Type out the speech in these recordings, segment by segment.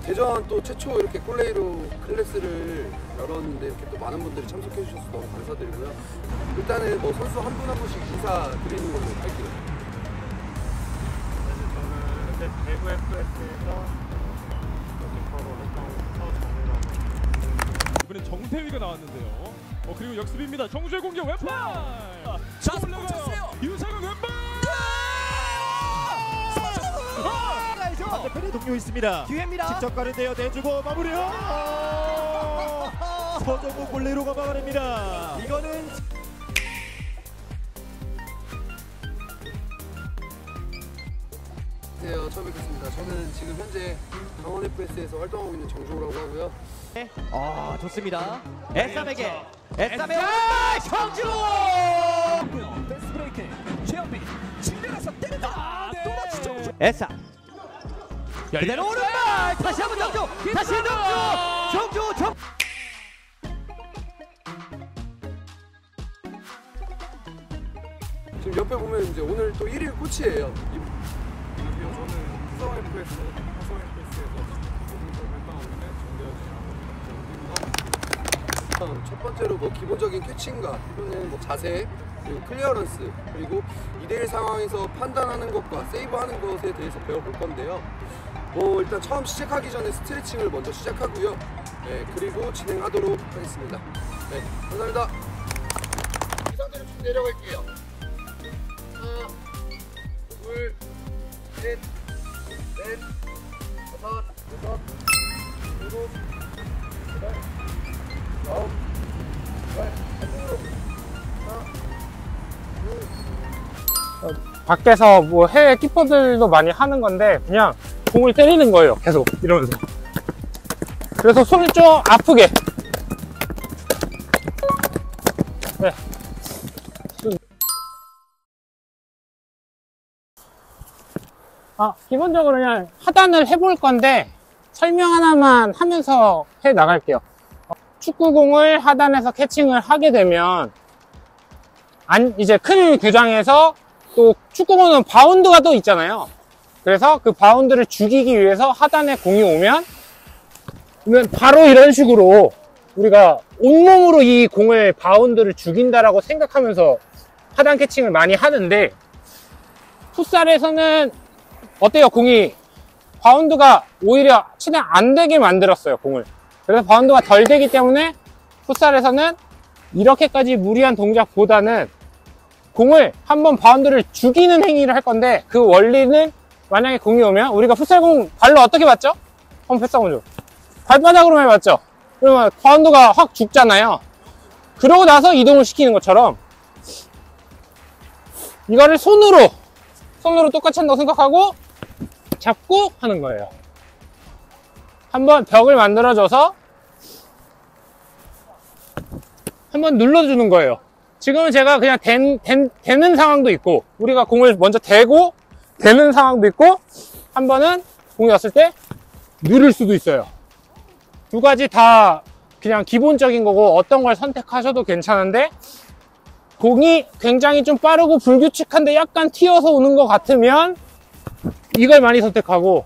대전 또 최초 이렇게 콜레이로 클래스를 열었는데 이렇게 또 많은 분들이 참석해 주셔서 너무 감사드리고요. 일단은 뭐 선수 한 분 한 분씩 인사 드리는 걸로 할게요. 저는 대구 FS에서 골키퍼로 활동하고 정우라고. 이번엔 정태위가 나왔는데요. 그리고 역습입니다. 정주의 공격 왼발. 자, 올라가요. 유상은 왼발. 반대편에 동료 있습니다. 기회입니다. 직접 가는데요. 내주고 마무리요. 서정우 골레로가 막아냅니다. 이거는 안녕하세요. 처음 뵙겠습니다. 저는 지금 현재 강원 FS에서 활동하고 있는 정주호라고 하고요. 좋습니다. S3에게 S3의 정주! 패스 브레이크 최현빈 진행해서 때린다. 또다시 정주. S3 그대로 오른발 다시 한번 정주 다시 정주 지금 옆에 보면 이제 오늘 또 1일 코치예요. 안녕하세요. 저는 화성 FS에서 활동하고 있는 정대현이라고. 첫 번째로 뭐 기본적인 캐칭과 또는 뭐 자세, 그리고 클리어런스, 그리고 2대1 상황에서 판단하는 것과 세이브하는 것에 대해서 배워볼 건데요. 뭐 일단 처음 시작하기 전에 스트레칭을 먼저 시작하고요. 네, 그리고 진행하도록 하겠습니다. 네, 감사합니다. 이 상태로 쭉 내려갈게요. 하나, 둘, 셋, 넷, 다섯, 여섯, 일곱, 여덟, 아홉, 열, 밖에서 뭐 해외 키퍼들도 많이 하는 건데 그냥 공을 때리는 거예요. 계속 이러면서. 그래서 손이 좀 아프게. 네. 기본적으로 그냥 하단을 해볼 건데 설명 하나만 하면서 해 나갈게요. 축구공을 하단에서 캐칭을 하게 되면 이제 큰 규장에서 또 축구공은 바운드가 또 있잖아요. 그래서 그 바운드를 죽이기 위해서 하단에 공이 오면 바로 이런 식으로 우리가 온몸으로 이 공을 바운드를 죽인다라고 생각하면서 하단 캐칭을 많이 하는데, 풋살에서는 어때요? 공이 바운드가 오히려 최대한 안 되게 만들었어요, 공을. 그래서 바운드가 덜 되기 때문에 풋살에서는 이렇게까지 무리한 동작보다는 공을 한번 바운드를 죽이는 행위를 할 건데, 그 원리는 만약에 공이 오면 우리가 풋살공 발로 어떻게 맞죠? 한번 패스하고 줘. 발바닥으로 많이 맞죠? 그러면 바운드가 확 죽잖아요. 그러고 나서 이동을 시키는 것처럼 이거를 손으로 똑같이 한다고 생각하고 잡고 하는 거예요. 한번 벽을 만들어줘서 한번 눌러주는 거예요. 지금은 제가 그냥 대는 상황도 있고, 우리가 공을 먼저 대고 대는 상황도 있고, 한 번은 공이 왔을 때 누를 수도 있어요. 두 가지 다 그냥 기본적인 거고 어떤 걸 선택하셔도 괜찮은데, 공이 굉장히 좀 빠르고 불규칙한데 약간 튀어서 오는 것 같으면 이걸 많이 선택하고,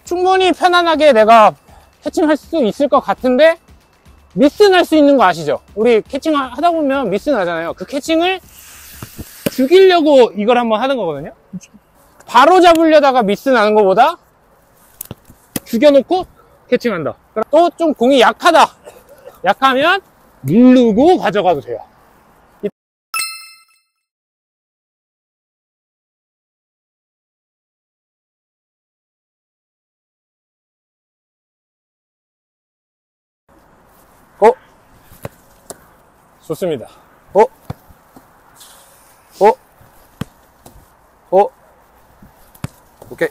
충분히 편안하게 내가 캐칭할 수 있을 것 같은데 미스 날 수 있는 거 아시죠? 우리 캐칭 하다 보면 미스 나잖아요. 그 캐칭을 죽이려고 이걸 한번 하는 거거든요. 바로 잡으려다가 미스 나는 것보다 죽여놓고 캐칭한다. 또 좀 공이 약하면 누르고 가져가도 돼요. 좋습니다. 오케이.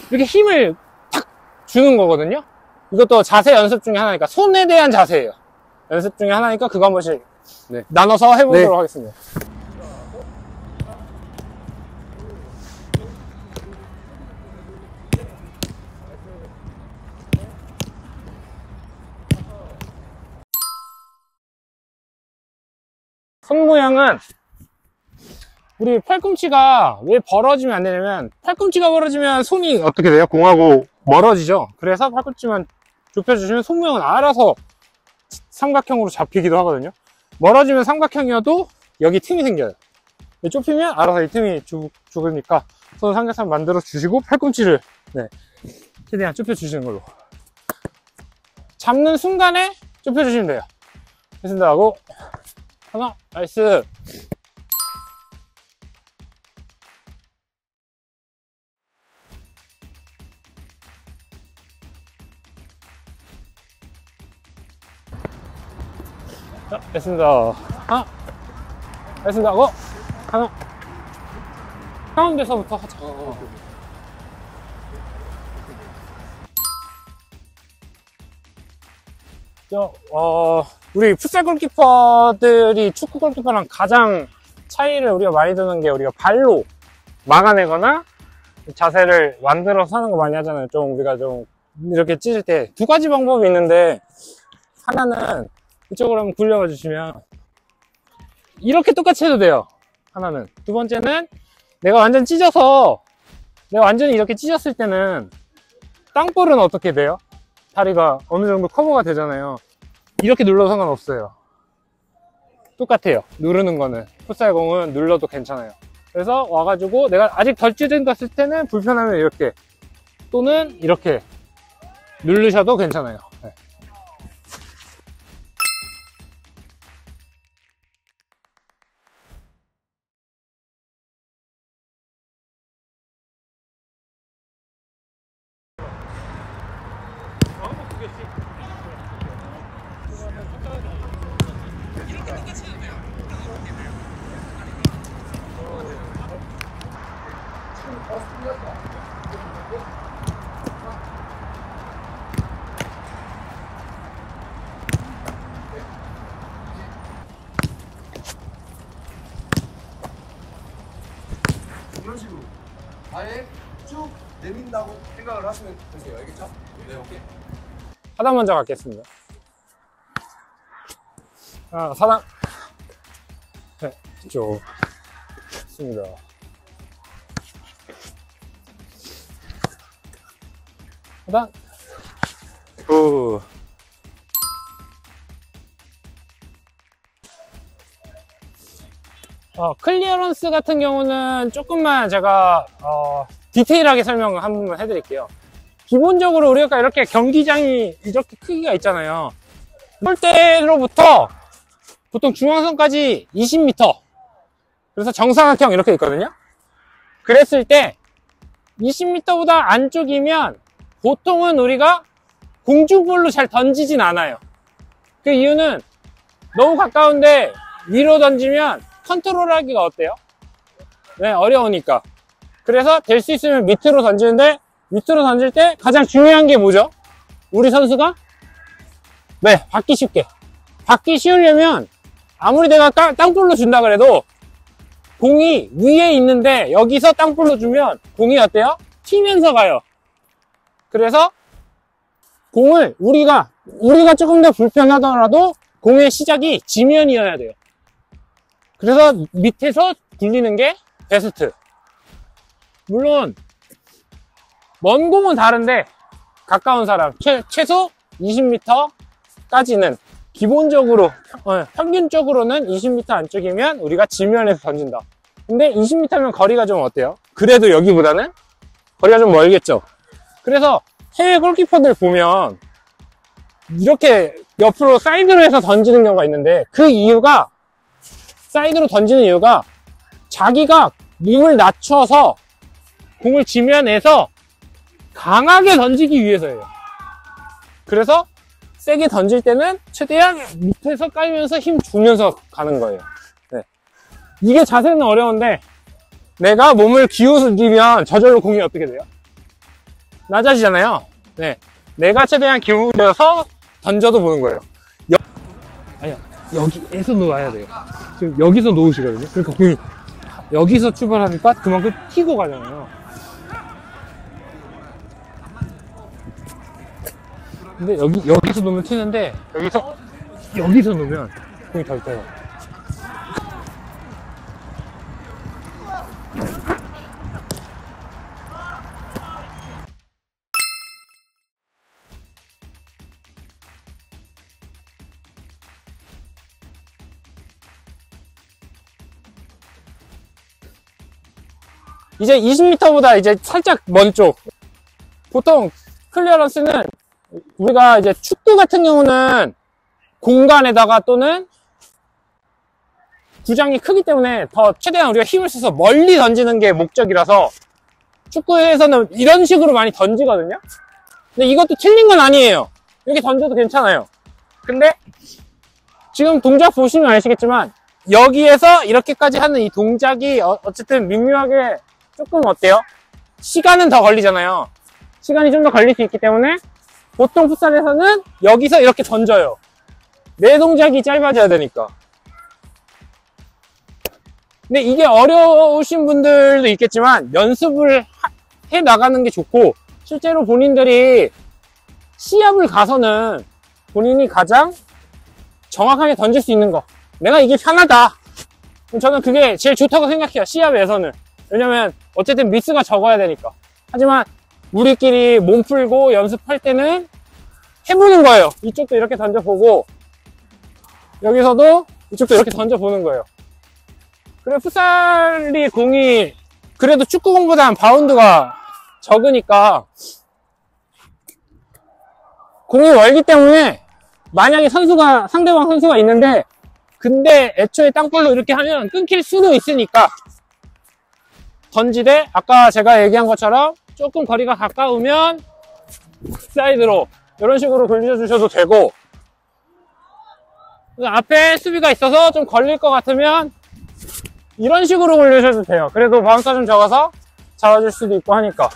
이렇게 힘을 탁 주는 거거든요. 이것도 자세 연습 중에 하나니까, 손에 대한 자세예요. 연습 중에 하나니까 그거 한 번씩 나눠서 해보도록 하겠습니다. 손 모양은 우리 팔꿈치가 왜 벌어지면 안 되냐면, 팔꿈치가 벌어지면 손이 어떻게 돼요? 공하고 멀어지죠. 그래서 팔꿈치만 좁혀주시면 손모양은 알아서 삼각형으로 잡히기도 하거든요. 멀어지면 삼각형이어도 여기 틈이 생겨요. 좁히면 알아서 이 틈이 죽으니까 손 삼각형 만들어 주시고, 팔꿈치를 최대한 좁혀 주시는 걸로. 잡는 순간에 좁혀 주시면 돼요. 됐습니다 하고 하나, 나이스. 자, 됐습니다. 하나, 됐습니다 하고 하나. 가운데서부터 하자. 우리 풋살 골키퍼들이 축구 골키퍼랑 가장 차이를 우리가 많이 두는 게, 우리가 발로 막아내거나 자세를 만들어서 하는 거 많이 하잖아요. 좀 우리가 좀 이렇게 찢을 때 두 가지 방법이 있는데, 하나는 이쪽으로 한번 굴려봐 주시면 이렇게 똑같이 해도 돼요. 하나는. 두 번째는 내가 완전 찢어서, 내가 완전히 이렇게 찢었을 때는 땅볼은 어떻게 돼요? 다리가 어느 정도 커버가 되잖아요. 이렇게 눌러도 상관없어요. 똑같아요. 누르는 거는. 풋살공은 눌러도 괜찮아요. 그래서 와가지고 내가 아직 덜 찢은 거 했을 때는 불편하면 이렇게, 또는 이렇게 누르셔도 괜찮아요. 네. 이런 식으로 아예 쭉 내민다고 생각을 하시면 되세요. 알겠죠? 네, 오케이. 하단 먼저 갖겠습니다. 하나, 사단. 네, 이쪽. 좋습니다. 하단. 후. 클리어런스 같은 경우는 조금만 제가 디테일하게 설명을 한 번만 해드릴게요. 기본적으로 우리가 이렇게 경기장이 이렇게 크기가 있잖아요. 골대로부터 보통 중앙선까지 20m, 그래서 정사각형 이렇게 있거든요. 그랬을 때 20m보다 안쪽이면 보통은 우리가 공중볼로 잘 던지진 않아요. 그 이유는 너무 가까운데 위로 던지면 컨트롤하기가 어때요? 네, 어려우니까. 그래서 될 수 있으면 밑으로 던지는데, 밑으로 던질 때 가장 중요한 게 뭐죠? 우리 선수가 받기 쉽게. 받기 쉬우려면 아무리 내가 땅볼로 준다 그래도 공이 위에 있는데 여기서 땅볼로 주면 공이 어때요? 튀면서 가요. 그래서 공을 우리가 조금 더 불편하더라도 공의 시작이 지면이어야 돼요. 그래서 밑에서 굴리는 게 베스트. 물론 먼 공은 다른데 가까운 사람 최소 20m까지는 기본적으로 평균적으로는 20m 안쪽이면 우리가 지면에서 던진다. 근데 20m면 거리가 좀 어때요? 그래도 여기보다는 거리가 좀 멀겠죠. 그래서 해외 골키퍼들 보면 이렇게 옆으로 사이드로 해서 던지는 경우가 있는데, 그 이유가, 사이드로 던지는 이유가 자기가 몸을 낮춰서 공을 지면에서 강하게 던지기 위해서예요. 그래서 세게 던질 때는 최대한 밑에서 깔면서 힘 주면서 가는 거예요. 네. 이게 자세는 어려운데 내가 몸을 기울이면 저절로 공이 어떻게 돼요? 낮아지잖아요. 네. 내가 최대한 기울여서 던져도 보는 거예요. 여기에서 놓아야 돼요. 지금 여기서 놓으시거든요. 그러니까 공이 여기서 출발하니까 그만큼 튀고 가잖아요. 근데 여기서 놓으면 튀는데 여기서 놓으면 공이 덜 떠요. 이제 20m보다 이제 살짝 먼 쪽. 보통 클리어런스는 우리가 이제 축구 같은 경우는 공간에다가 또는 구장이 크기 때문에 더 최대한 우리가 힘을 써서 멀리 던지는 게 목적이라서 축구에서는 이런 식으로 많이 던지거든요. 근데 이것도 틀린 건 아니에요. 이렇게 던져도 괜찮아요. 근데 지금 동작 보시면 아시겠지만 여기에서 이렇게까지 하는 이 동작이 어쨌든 미묘하게 조금 어때요? 시간은 더 걸리잖아요. 시간이 좀 더 걸릴 수 있기 때문에 보통 풋살에서는 여기서 이렇게 던져요. 내 동작이 짧아져야 되니까. 근데 이게 어려우신 분들도 있겠지만 연습을 해 나가는 게 좋고, 실제로 본인들이 시합을 가서는 본인이 가장 정확하게 던질 수 있는 거, 내가 이게 편하다, 저는 그게 제일 좋다고 생각해요. 시합에서는. 왜냐면 어쨌든 미스가 적어야 되니까. 하지만 우리끼리 몸 풀고 연습할 때는 해보는 거예요. 이쪽도 이렇게 던져보고 여기서도 이쪽도 이렇게 던져보는 거예요. 그래, 풋살이 공이 그래도 축구공보다는 바운드가 적으니까 공이 멀기 때문에 만약에 상대방 선수가 있는데 근데 애초에 땅볼로 이렇게 하면 끊길 수도 있으니까 던지되 아까 제가 얘기한 것처럼 조금 거리가 가까우면 사이드로 이런 식으로 돌려주셔도 되고, 앞에 수비가 있어서 좀 걸릴 것 같으면 이런 식으로 돌려주셔도 돼요. 그래도 바운스가 좀 적어서 잡아줄 수도 있고 하니까.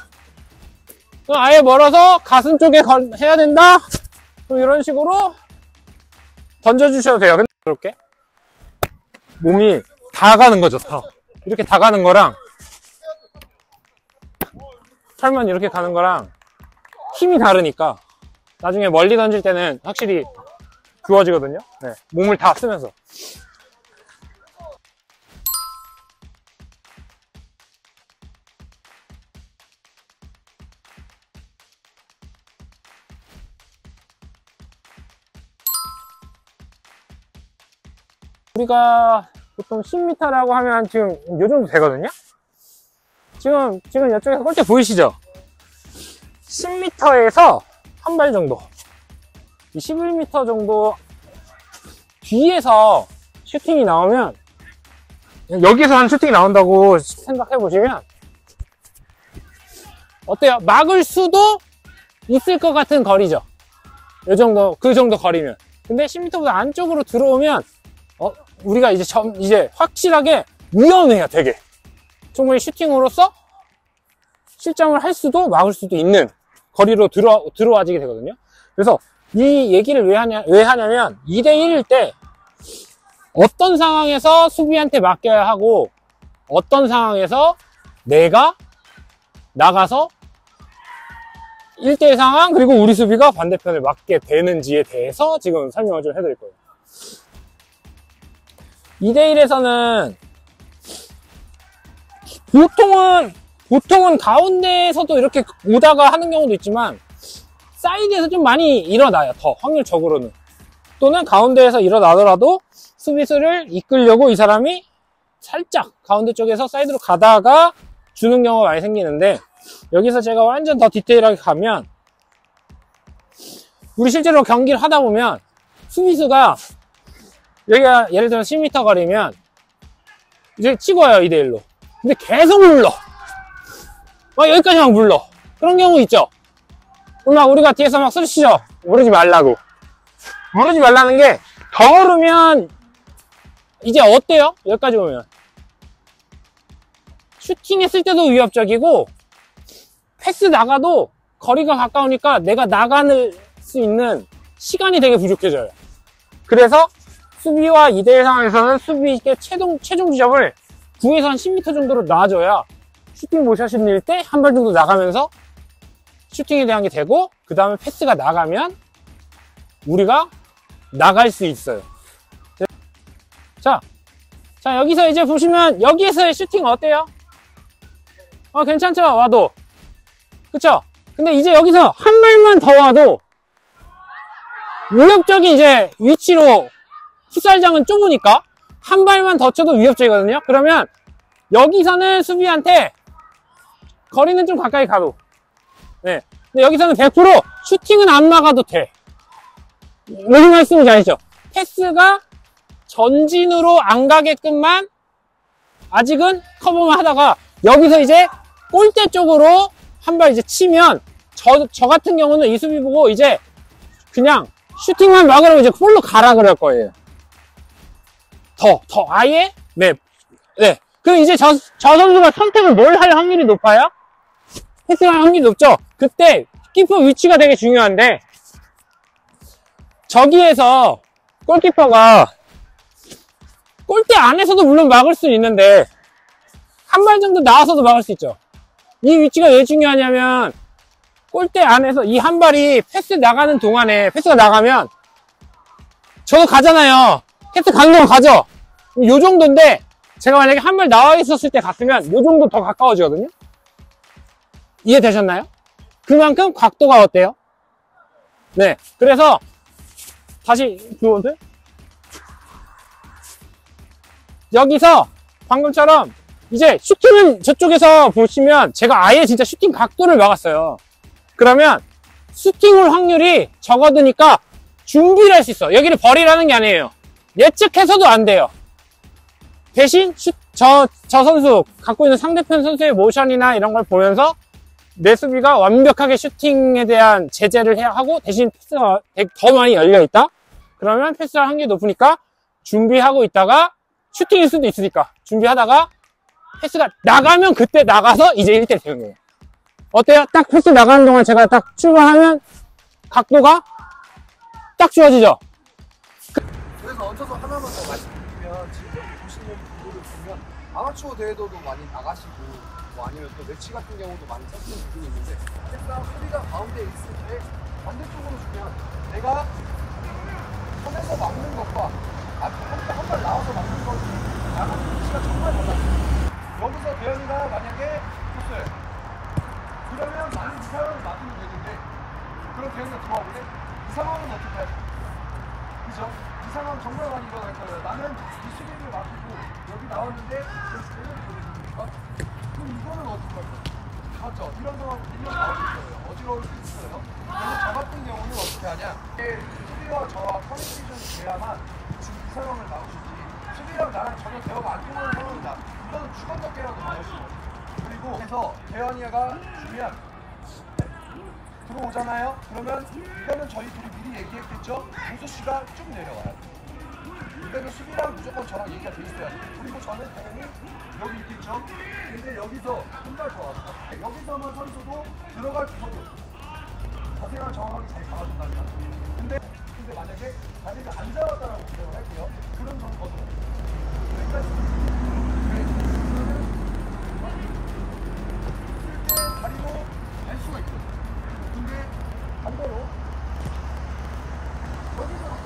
아예 멀어서 가슴 쪽에 해야 된다? 그럼 이런 식으로 던져주셔도 돼요. 근데 이렇게 몸이 다 가는 거죠. 다. 이렇게 다 가는 거랑 털만 이렇게 가는 거랑 힘이 다르니까 나중에 멀리 던질 때는 확실히 좋아지거든요. 네, 몸을 다 쓰면서. 우리가 보통 10m라고 하면 지금 요 정도 되거든요. 지금 이쪽에서 골대 보이시죠? 10m에서 한 발 정도, 11m 정도 뒤에서 슈팅이 나오면, 여기서 한 슈팅이 나온다고 생각해 보시면 어때요? 막을 수도 있을 것 같은 거리죠. 요 정도, 그 정도 거리면. 근데 10m보다 안쪽으로 들어오면 우리가 이제 확실하게 위험해요. 되게 충분히 슈팅으로서 실점을 할 수도 막을 수도 있는 거리로 들어와지게 되거든요. 그래서 이 얘기를 왜 하냐면 2대1일 때 어떤 상황에서 수비한테 맡겨야 하고 어떤 상황에서 내가 나가서 1대1 상황 그리고 우리 수비가 반대편을 맡게 되는지에 대해서 지금 설명을 좀 해드릴 거예요. 2대1에서는 보통은 가운데에서도 이렇게 오다가 하는 경우도 있지만 사이드에서 좀 많이 일어나요. 더 확률적으로는. 또는 가운데에서 일어나더라도 수비수를 이끌려고 이 사람이 살짝 가운데 쪽에서 사이드로 가다가 주는 경우가 많이 생기는데, 여기서 제가 완전 더 디테일하게 가면 우리 실제로 경기를 하다 보면 수비수가 여기가 예를 들어 10m 거리면 이제 찍어요. 2대1로. 근데 계속 물러. 막 여기까지 막 물러. 그런 경우 있죠. 그럼 막 우리가 뒤에서 막 소리치죠. 모르지 말라고. 모르지 말라는 게, 더 오르면 이제 어때요? 여기까지 오면 슈팅했을 때도 위협적이고 패스 나가도 거리가 가까우니까 내가 나가는 수 있는 시간이 되게 부족해져요. 그래서 수비와 2대1 상황에서는 수비의 최종 지점을 9에서 한 10m 정도로 놔줘야 슈팅 모션이 낼 때 한 발 정도 나가면서 슈팅에 대한 게 되고, 그 다음에 패스가 나가면 우리가 나갈 수 있어요. 자, 여기서 이제 보시면 여기에서의 슈팅 어때요? 괜찮죠? 와도. 그쵸? 근데 이제 여기서 한 발만 더 와도 위협적인 이제 위치로, 풋살장은 좁으니까 한 발만 더 쳐도 위협적이거든요. 그러면 여기서는 수비한테 거리는 좀 가까이 가도. 네. 근데 여기서는 100% 슈팅은 안 막아도 돼. 무슨 말씀인지 아시죠? 패스가 전진으로 안 가게끔만 아직은 커버만 하다가 여기서 이제 골대 쪽으로 한 발 이제 치면 저 같은 경우는 이 수비 보고 이제 그냥 슈팅만 막으라고 이제 볼로 가라 그럴 거예요. 더 아예? 네. 그럼 이제 저 선수가 선택을 뭘 할 확률이 높아요? 패스할 확률이 높죠? 그때 키퍼 위치가 되게 중요한데 저기에서 골키퍼가 골대 안에서도 물론 막을 수 있는데 한 발 정도 나와서도 막을 수 있죠. 이 위치가 왜 중요하냐면 골대 안에서 이 한 발이 패스 나가는 동안에 패스가 나가면 저도 가잖아요. 패스 가는 동안 가죠. 요 정도인데 제가 만약에 한 발 나와 있었을 때 갔으면 요 정도 더 가까워지거든요. 이해되셨나요? 그만큼 각도가 어때요? 네. 그래서 다시 들어오세요. 여기서 방금처럼 이제 슈팅은 저쪽에서 보시면 제가 아예 진짜 슈팅 각도를 막았어요. 그러면 슈팅을 확률이 적어드니까 준비를 할 수 있어. 여기를 버리라는 게 아니에요. 예측해서도 안 돼요. 대신 저 선수 갖고 있는 상대편 선수의 모션이나 이런 걸 보면서 내 수비가 완벽하게 슈팅에 대한 제재를 해야 하고 대신 패스가 더 많이 열려있다? 그러면 패스할 확률이 높으니까 준비하고 있다가 슈팅일 수도 있으니까 준비하다가 패스가 나가면 그때 나가서 이제 1대 되는 거예요. 어때요? 딱 패스 나가는 동안 제가 딱 출발하면 각도가 딱 좋아지죠? 그래서 얹혀서 하나만 더 말씀드리면 지금 여기 보시는 부분을 보면 아마추어 대회도 많이 나가시고 뭐 아니면 또 매치 같은 경우도 많이 찾는 부분이 있는데 일단 소리가 가운데 있을 때 반대쪽으로 주면 내가 선에서 막는 것과 한 발 나와서 막는 것 나가는 위치가 정말 달라요. 여기서 대현이가 만약에 줬어요. 그러면 나는 이 상황을 막으면 되는데 그럼 대현이가 들어와볼래? 이 상황은 어떻게 할까? 그죠? 이 상황 정말 많이 일어날 거예요. 나는 이 수비를 막히고 여기 나왔는데 여기 대현이 보여줍니까? 그럼 이거는 어떻게 할 거야? 맞죠? 이런 상황 분명 나올 수 있어요. 어지러울 수 있어요. 그래서 저 같은 경우는 어떻게 하냐? 수비와 저와 커뮤니케이션이 돼야만 지금 이 상황을 막으시지. 수비랑 나랑 전혀 대화가 안 통하는 상황이다. 이거는 죽었다깨라도 막을 수 있어요. 그리고 해서 대현이가 주면 들어오잖아요. 그러면 이거는 저희 둘이 미리 얘기했겠죠? 우수 씨가 쭉 내려와요. 이거는 수비랑 무조건 저랑 얘기가 돼 있어야 돼요. 그리고 저는 대현이 여기 있겠죠? 근데 여기서 한 발 더 왔어. 여기서만 선수도 들어갈 구석이 없어. 자세가 정확하게 잘 잡아준다니까. 근데 만약에 자세가 안 잡았다라고 생각을 할게요. 그럼 저는 걷어요. 다리로 갈 수가 있거든요. 근데 반대로 여기서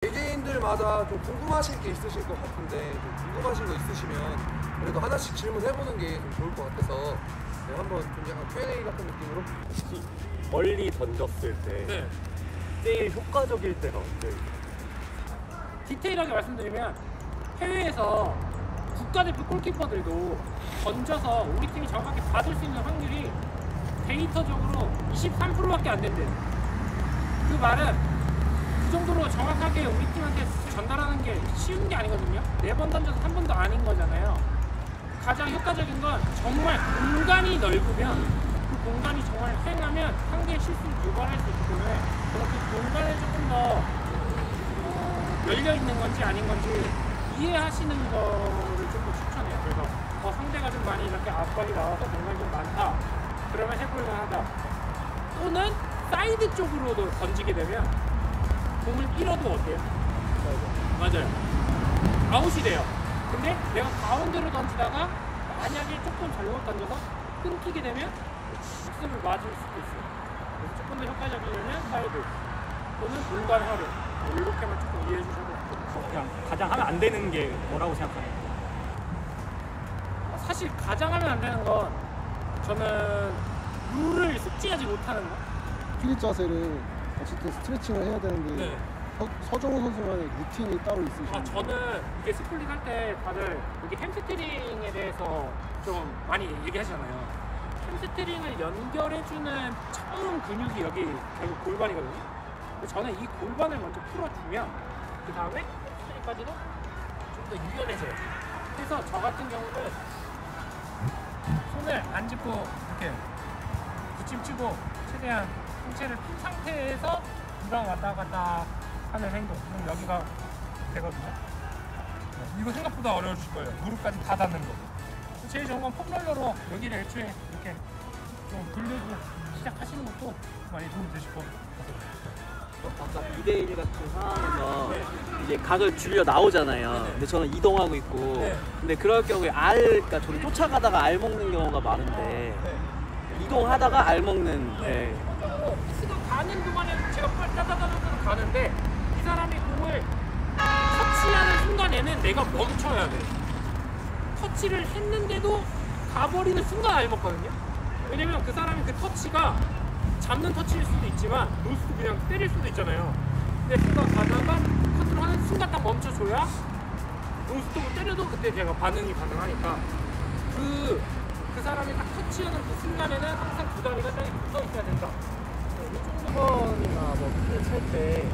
개개인들마다 좀 궁금하실 게 있으실 것 같은데 좀 궁금하신 거 있으시면 그래도 하나씩 질문해보는 게 좀 좋을 것 같아서 네, 한번 좀 약간 Q&A 같은 느낌으로 멀리 던졌을 때 제일 효과적일 때가 언제예요? 디테일하게 말씀드리면 해외에서 국가대표 골키퍼들도 던져서 우리 팀이 정확하게 받을 수 있는 확률이 데이터적으로 23%밖에 안 된대요. 그 말은 그 정도로 정확하게 우리 팀한테 전달하는 게 쉬운 게 아니거든요. 4번 던져서 한 번도 아닌 거잖아요. 가장 효과적인 건 정말 공간이 넓으면 그 공간이 정말 횡하면 상대의 실수를 유발할 수 있기 때문에 그 공간을 조금 더 열려 있는 건지 아닌 건지 이해하시는 거를 좀 더 추천해요. 그래서 상대가 좀 많이 이렇게 압박이 나와서 공간이 좀 많다. 그러면 해볼만 하다. 또는 사이드 쪽으로도 던지게 되면 공을 잃어도 어때요? 맞아요. 아웃이 돼요. 근데 내가 가운데로 던지다가 만약에 조금 잘못 던져서 끊기게 되면 실수를 맞을 수도 있어요. 그래서 조금 더 효과적이려면 사이드 또는 공간 활용 이렇게만 조금 이해해 주셔도 좋고. 그냥 가장 하면 안 되는 게 뭐라고 생각하나요? 사실 가장 하면 안 되는 건 저는 룰을 숙지하지 못하는 거. 플릿 자세를 어쨌든 스트레칭을 해야 되는데 네. 서정우 선수만의 루틴이 따로 있으신가요? 저는 이게 스플릿 할 때 다들 여기 햄스트링에 대해서 좀 많이 얘기하잖아요. 햄스트링을 연결해주는 처음 근육이 여기 결국 골반이거든요. 근데 저는 이 골반을 먼저 풀어주면 그 다음에 햄스트링까지도 좀 더 유연해져요. 그래서 저 같은 경우는 손을 안 짚고 이렇게 붙임치고 최대한 상체를 핀 상태에서 이랑 왔다 갔다 하는 행동. 그럼 여기가 되거든요. 이거 생각보다 어려우실 거예요. 무릎까지 다 닿는 거. 제일 좋은 건 폼롤러로 여기를 애초에 이렇게 좀 돌리고 시작하시는 것도 많이 도움이 되실 것 같아요. 아까 2대1 같은 상황에서 이제 각을 줄여 나오잖아요. 근데 저는 이동하고 있고, 근데 그럴 경우에 그러니까 저는 쫓아가다가 알 먹는 경우가 많은데, 이동하다가 알 먹는. 네. 지금 가는 동안에 제가 따다다다다 가는데 이 사람이 공을 터치하는 순간에는 내가 멈춰야 돼. 터치를 했는데도 가버리는 순간 알먹거든요. 왜냐면 그 사람이 그 터치가 잡는 터치일 수도 있지만 노스도 그냥 때릴 수도 있잖아요. 근데 순간 가다가 커트를 하는 순간 딱 멈춰줘야 노스톱을 때려도 그때 제가 반응이 가능하니까 그 사람이 딱 터치하는 그 순간에는 항상 두 다리가 딱 붙어 있어야 된다. 홈런이나 뭐 찰때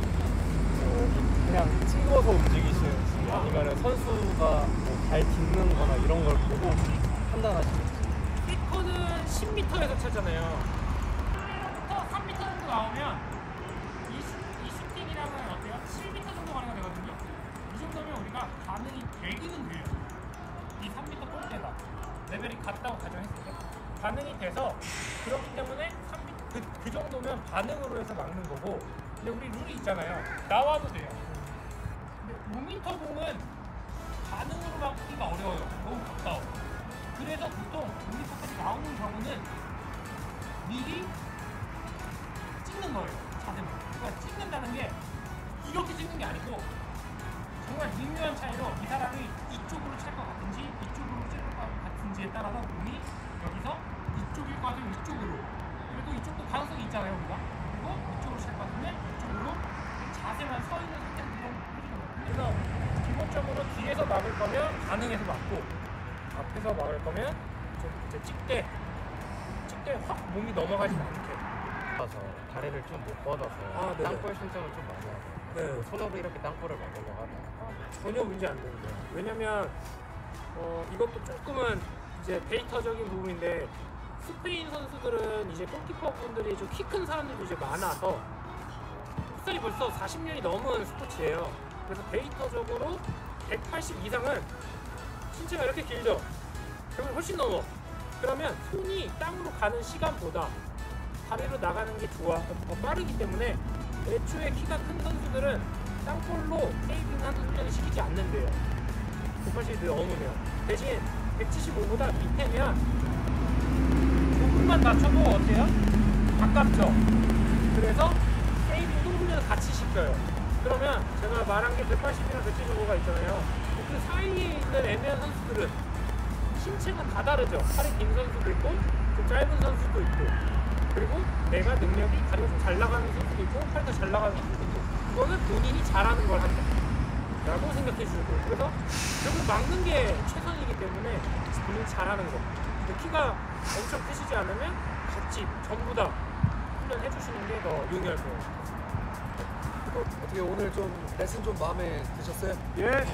그냥 찍어서 움직이시는지 아니면 선수가 뭐발 딛는 거나 이런 걸 보고 판단하시는지. 피커는 10m에서 차잖아요. 3m 정도 나오면 이 슈팅이랑은 어때요? 7m 정도 가는 거 되거든요. 이 정도면 우리가 반응이 되기는 돼요. 이 3m 골대다. 레벨이 같다고 가정했을 때 반응이 돼서 그렇기 때문에 그 정도면 반응으로 해서 막는 거고. 근데 우리 룰이 있잖아요. 나와도 돼요. 근데 5m 공은 반응으로 막기가 어려워요. 너무 가까워. 그래서 보통 5m까지 나오는 경우는 미리 찍는 거예요. 자세만. 그러니까 찍는다는 게 이렇게 찍는 게 아니고 정말 미묘한 차이로 이 사람이 이쪽으로 찰 것 같은지 이쪽으로 찰 것 같은지에 따라서 공이 여기서 이쪽일 것 같으면 이쪽으로, 그리고 이쪽도 가능성이 있잖아요 우리가. 그리고 이쪽으로 찰 것 같으면 이쪽으로 자세만 서 있는 상태에서 해주는 거예요. 그래서 기본적으로 뒤에서 막을 거면 가능해서 막고, 앞에서 막을 거면 좀 이제 찍대 확 몸이 넘어가지 않게. 다리를 좀 못 뻗어서 네네. 땅볼 신청을 좀 많이 하고 네. 손으로 이렇게 땅볼을 막으려고 하면 전혀 문제 안 되는데요. 왜냐면 이것도 조금은 이제 데이터적인 부분인데 스페인 선수들은 이제 골키퍼 분들이 좀 키 큰 사람들도 이제 많아서 풋살이 벌써 40년이 넘은 스포츠예요. 그래서 데이터적으로 180 이상은 신체가 이렇게 길죠. 그러면 훨씬 넘어. 그러면 손이 땅으로 가는 시간보다 다리로 나가는 게 더 빠르기 때문에 애초에 키가 큰 선수들은 땅볼로 세이빙하는 훈련을 시키지 않는데요. 180이 넘으면. 대신 175보다 밑에면 조금만 낮춰도 어때요? 가깝죠? 그래서 세이빙도 훈련을 같이 시켜요. 그러면 제가 말한 게 180이랑 175가 있잖아요. 그 사이에 있는 애매한 선수들은 신체가 다 다르죠. 팔이 긴 선수도 있고 좀 짧은 선수도 있고, 그리고 내가 능력이 다리가 좀 잘 나가는 선수도 있고 팔도 잘 나가는 선수도 있고, 그거는 본인이 잘하는 걸 한다 라고 생각해 주고, 그래서 결국 막는 게 최선이기 때문에 본인이 잘하는 거. 근데 키가 엄청 크시지 않으면 같이 전부 다 훈련해 주시는 게 더 용이할 거예요. 어떻게 오늘 좀 레슨 좀 마음에 드셨어요? 예.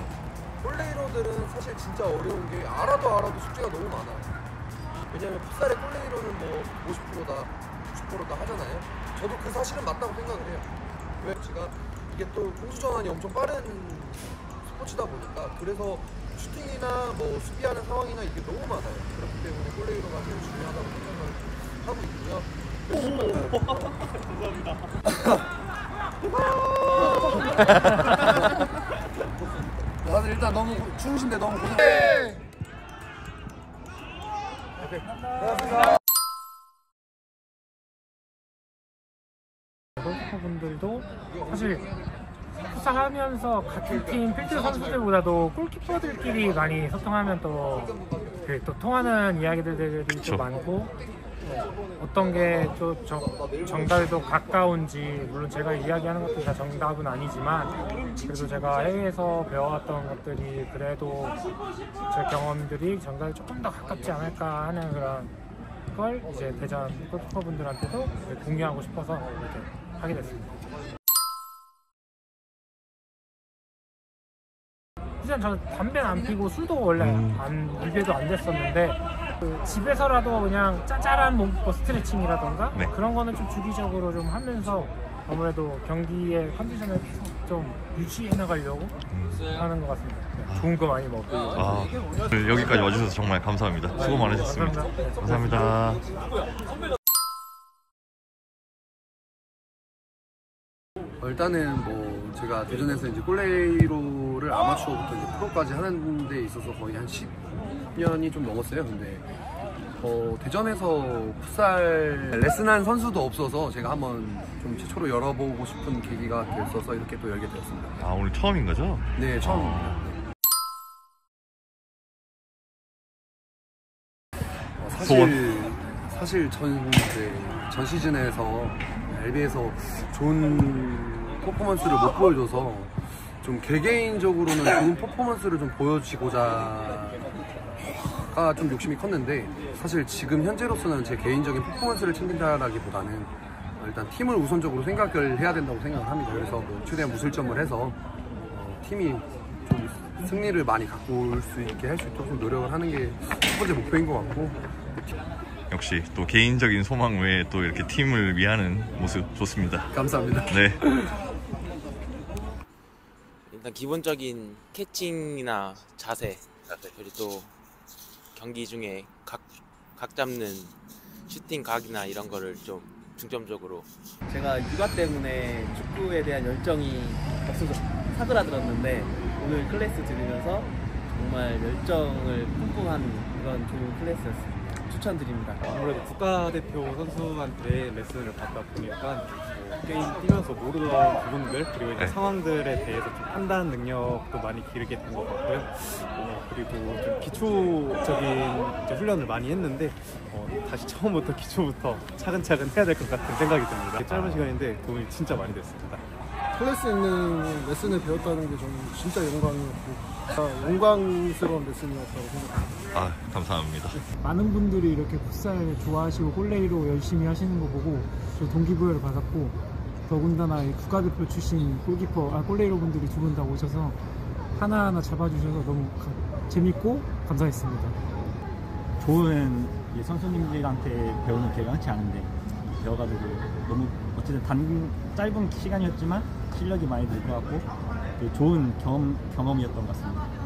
골레이로들은 사실 진짜 어려운 게 알아도 숙제가 너무 많아요. 왜냐면 풋살의 골레이로는 뭐 50%다, 60%다 하잖아요. 저도 그 사실은 맞다고 생각을 해요. 왜 제가 이게 또 공수 전환이 엄청 빠른 스포츠다 보니까, 그래서 슈팅이나 뭐 수비하는 상황이나 이게 너무 많아요. 그렇기 때문에 골레이로가 제일 중요하다고 생각을 하고 있고요. 다들 일단 너무 추우신데 너무 고생. 골키퍼분들도 사실 풋살하면서 같은 팀 필드 선수들보다도 골키퍼들끼리 많이 소통하면 또 통하는 이야기들이 좀 많고 어떤 게 또 정답도 가까운지 물론 제가 이야기하는 것도 다 정답은 아니지만 그래도 제가 해외에서 배워왔던 것들이 그래도 제 경험들이 정답이 조금 더 가깝지 않을까 하는 그런 걸 이제 대전 골키퍼분들한테도 공유하고 싶어서 이렇게 하게 됐습니다. 일단 저는 담배는 안 피고 술도 원래 입에도 안 됐었는데 집에서라도 그냥 짜잘한 몸 스트레칭이라던가 그런 거는 좀 주기적으로 좀 하면서 아무래도 경기의 컨디션을 계속 좀 유지해 나가려고 하는 것 같습니다. 좋은 거 많이 먹고. 오늘 여기까지 와주셔서 정말 감사합니다. 수고 많으셨습니다. 감사합니다. 일단은 뭐 제가 대전에서 이제 골레이로를 아마추어부터 이제 프로까지 하는 데 있어서 거의 한 10년이 좀 넘었어요. 근데 대전에서 풋살 레슨한 선수도 없어서 제가 한번 좀 최초로 열어보고 싶은 계기가 됐어서 이렇게 또 열게 되었습니다. 아, 오늘 처음인 거죠? 네, 처음입니다. 사실 전 시즌에서 LB에서 좋은 퍼포먼스를 못 보여줘서 좀 개개인적으로는 좋은 퍼포먼스를 좀 보여주고자가 좀 욕심이 컸는데 사실 지금 현재로서는 제 개인적인 퍼포먼스를 챙긴다라기보다는 일단 팀을 우선적으로 생각을 해야 된다고 생각을 합니다. 그래서 뭐 최대한 무실점을 해서 팀이 좀 승리를 많이 갖고 올 수 있게 할 수 있도록 좀 노력을 하는 게 첫 번째 목표인 것 같고 역시 또 개인적인 소망 외에 또 이렇게 팀을 위하는 모습 좋습니다. 감사합니다. 네. 일단 기본적인 캐칭이나 자세 그리고 또 경기 중에 각 잡는 슈팅 각이나 이런 거를 좀 중점적으로 제가 육아 때문에 축구에 대한 열정이 없어서 사그라들었는데 오늘 클래스 들으면서 정말 열정을 뿜뿜한 그런 좋은 클래스였습니다. 추천드립니다. 아무래도 국가대표 선수한테 레슨을 받다 보니까 게임 뛰면서 모르던 부분들 그리고 이제 상황들에 대해서 좀 판단 능력도 많이 기르게 된 것 같고요. 그리고 좀 기초적인 이제 훈련을 많이 했는데 다시 처음부터 기초부터 차근차근 해야 될 것 같은 생각이 듭니다. 짧은 시간인데 도움이 진짜 많이 됐습니다. 클래스 있는 레슨을 배웠다는 게 저는 진짜 영광이었고 영광스러운 레슨이었다고 생각합니다. 아, 감사합니다. 많은 분들이 이렇게 풋살 좋아하시고 골레이로 열심히 하시는 거 보고 저 동기부여를 받았고 더군다나 국가대표 출신 골레이로 분들이 두 분 다 오셔서 하나하나 잡아주셔서 너무 재밌고 감사했습니다. 좋은 선수님들한테 배우는 기회가 흔치 않은데 배워가지고 너무 어쨌든 짧은 시간이었지만 실력이 많이 늘 것 같고 좋은 경험이었던 것 같습니다.